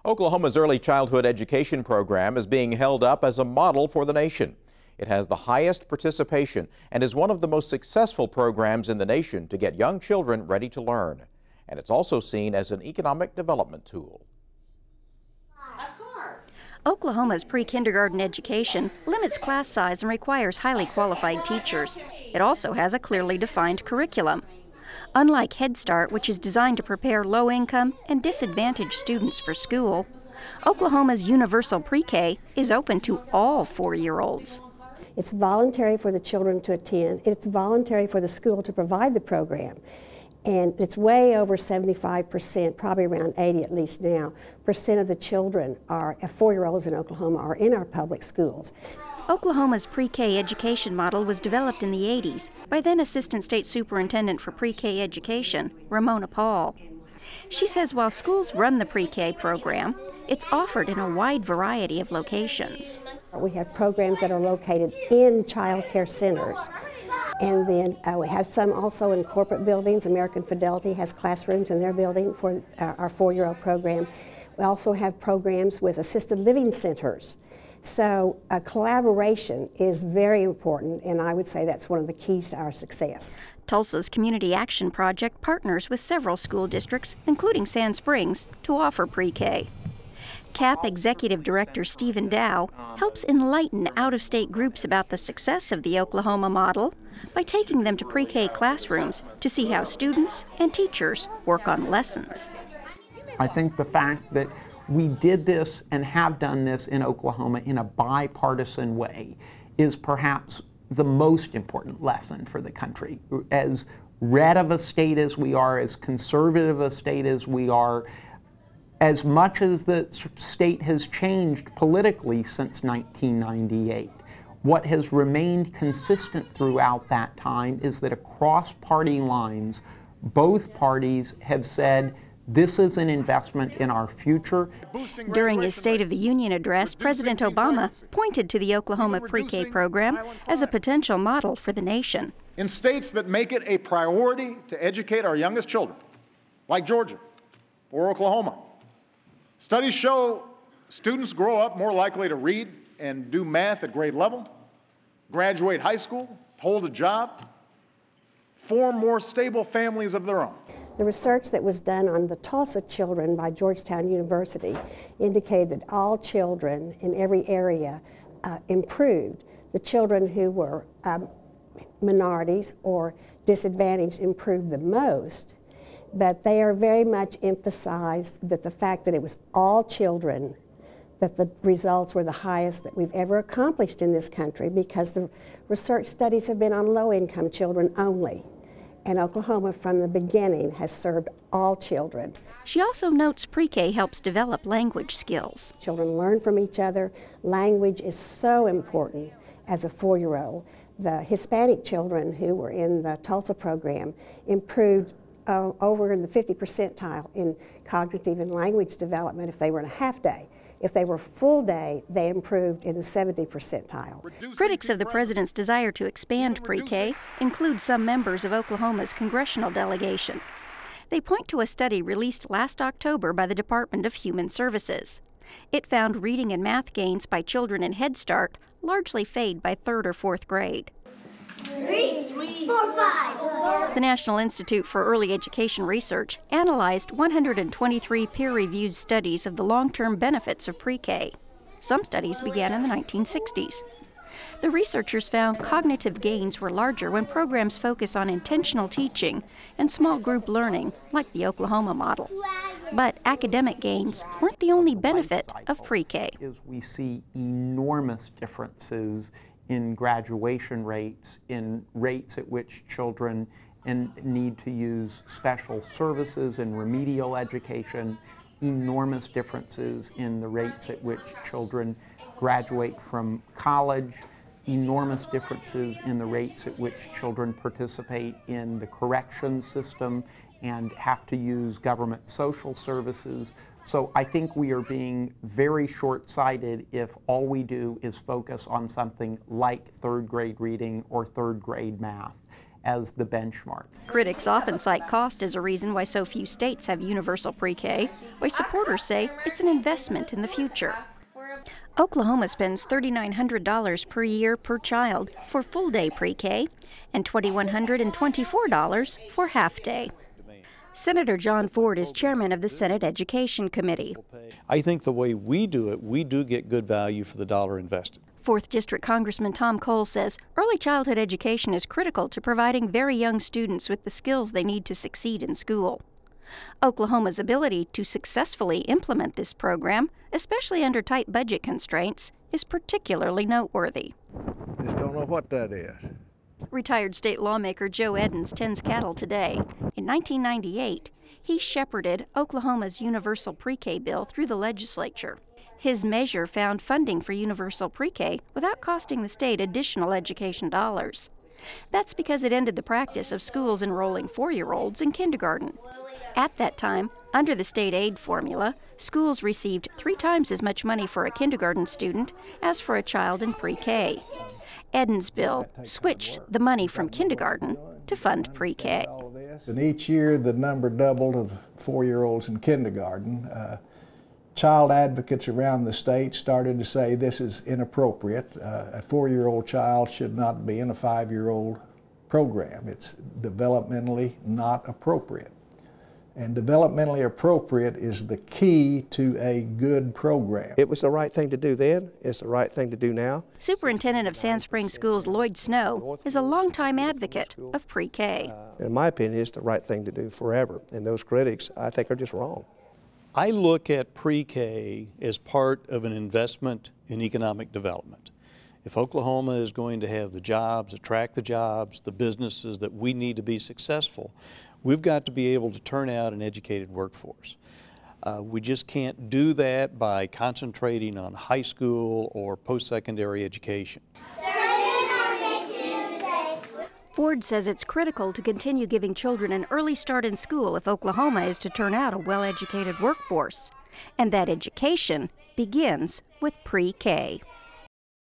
Oklahoma's early childhood education program is being held up as a model for the nation. It has the highest participation and is one of the most successful programs in the nation to get young children ready to learn. And it's also seen as an economic development tool. Oklahoma's pre-kindergarten education limits class size and requires highly qualified teachers. It also has a clearly defined curriculum. Unlike Head Start, which is designed to prepare low-income and disadvantaged students for school, Oklahoma's universal pre-K is open to all 4-year-olds. It's voluntary for the children to attend. It's voluntary for the school to provide the program. And it's way over 75%, probably around 80 at least now, percent of the children are, 4-year-olds in Oklahoma are in our public schools. Oklahoma's pre-K education model was developed in the 80s by then Assistant State Superintendent for Pre-K Education, Ramona Paul. She says while schools run the pre-K program, it's offered in a wide variety of locations. We have programs that are located in child care centers. And then we have some also in corporate buildings. American Fidelity has classrooms in their building for our 4-year-old program. We also have programs with assisted living centers. So collaboration is very important, and I would say that's one of the keys to our success. Tulsa's Community Action Project partners with several school districts, including Sand Springs, to offer pre-K. CAP Executive Director Stephen Dow helps enlighten out-of-state groups about the success of the Oklahoma model by taking them to pre-K classrooms to see how students and teachers work on lessons. I think the fact that we did this and have done this in Oklahoma in a bipartisan way is perhaps the most important lesson for the country. As red of a state as we are, as conservative a state as we are, as much as the state has changed politically since 1998, what has remained consistent throughout that time is that across party lines, both parties have said, this is an investment in our future. During his State of the Union address, President Obama pointed to the Oklahoma pre-K program as a potential model for the nation. In states that make it a priority to educate our youngest children, like Georgia or Oklahoma, studies show students grow up more likely to read and do math at grade level, graduate high school, hold a job, form more stable families of their own. The research that was done on the Tulsa children by Georgetown University indicated that all children in every area improved. The children who were minorities or disadvantaged improved the most, but they are very much emphasized that the fact that it was all children, that the results were the highest that we've ever accomplished in this country, because the research studies have been on low-income children only. And Oklahoma, from the beginning, has served all children. She also notes pre-K helps develop language skills. Children learn from each other. Language is so important as a 4-year-old. The Hispanic children who were in the Tulsa program improved over in the 50th percentile in cognitive and language development if they were in a half day. If they were full day, they improved in the 70th percentile. Critics of the president's desire to expand pre-K include some members of Oklahoma's congressional delegation. They point to a study released last October by the Department of Human Services. It found reading and math gains by children in Head Start largely fade by 3rd or 4th grade. 3, 4, 5. The National Institute for Early Education Research analyzed 123 peer-reviewed studies of the long-term benefits of pre-K. Some studies began in the 1960s. The researchers found cognitive gains were larger when programs focus on intentional teaching and small group learning, like the Oklahoma model. But academic gains weren't the only benefit of pre-K. We see enormous differences in graduation rates, in rates at which children need to use special services and remedial education, enormous differences in the rates at which children graduate from college, enormous differences in the rates at which children participate in the corrections system and have to use government social services. So I think we are being very short-sighted if all we do is focus on something like 3rd grade reading or 3rd grade math. as the benchmark. Critics often cite cost as a reason why so few states have universal pre-K, while supporters say it's an investment in the future. Oklahoma spends $3,900 per year per child for full-day pre-K and $2,124 for half-day. Senator John Ford is chairman of the Senate Education Committee. I think the way we do it, we do get good value for the dollar invested. 4th District Congressman Tom Cole says early childhood education is critical to providing very young students with the skills they need to succeed in school. Oklahoma's ability to successfully implement this program, especially under tight budget constraints, is particularly noteworthy. Just don't know what that is. Retired state lawmaker Joe Edens tends cattle today. In 1998, he shepherded Oklahoma's universal pre-K bill through the legislature. His measure found funding for universal pre-K without costing the state additional education dollars. That's because it ended the practice of schools enrolling 4-year-olds in kindergarten. At that time, under the state aid formula, schools received 3 times as much money for a kindergarten student as for a child in pre-K. Edens' bill switched the money from kindergarten to fund pre-K. And each year the number doubled of 4-year-olds in kindergarten. Child advocates around the state started to say this is inappropriate. A 4-year-old child should not be in a 5-year-old program. It's developmentally not appropriate. And developmentally appropriate is the key to a good program. It was the right thing to do then. It's the right thing to do now. Superintendent of Sand Springs Schools Lloyd Snow is a longtime advocate of pre-K. In my opinion, it's the right thing to do forever. And those critics, I think, are just wrong. I look at pre-K as part of an investment in economic development. If Oklahoma is going to have the jobs, attract the jobs, the businesses that we need to be successful, we've got to be able to turn out an educated workforce. We just can't do that by concentrating on high school or post-secondary education. Ford says it's critical to continue giving children an early start in school if Oklahoma is to turn out a well-educated workforce, and that education begins with pre-K.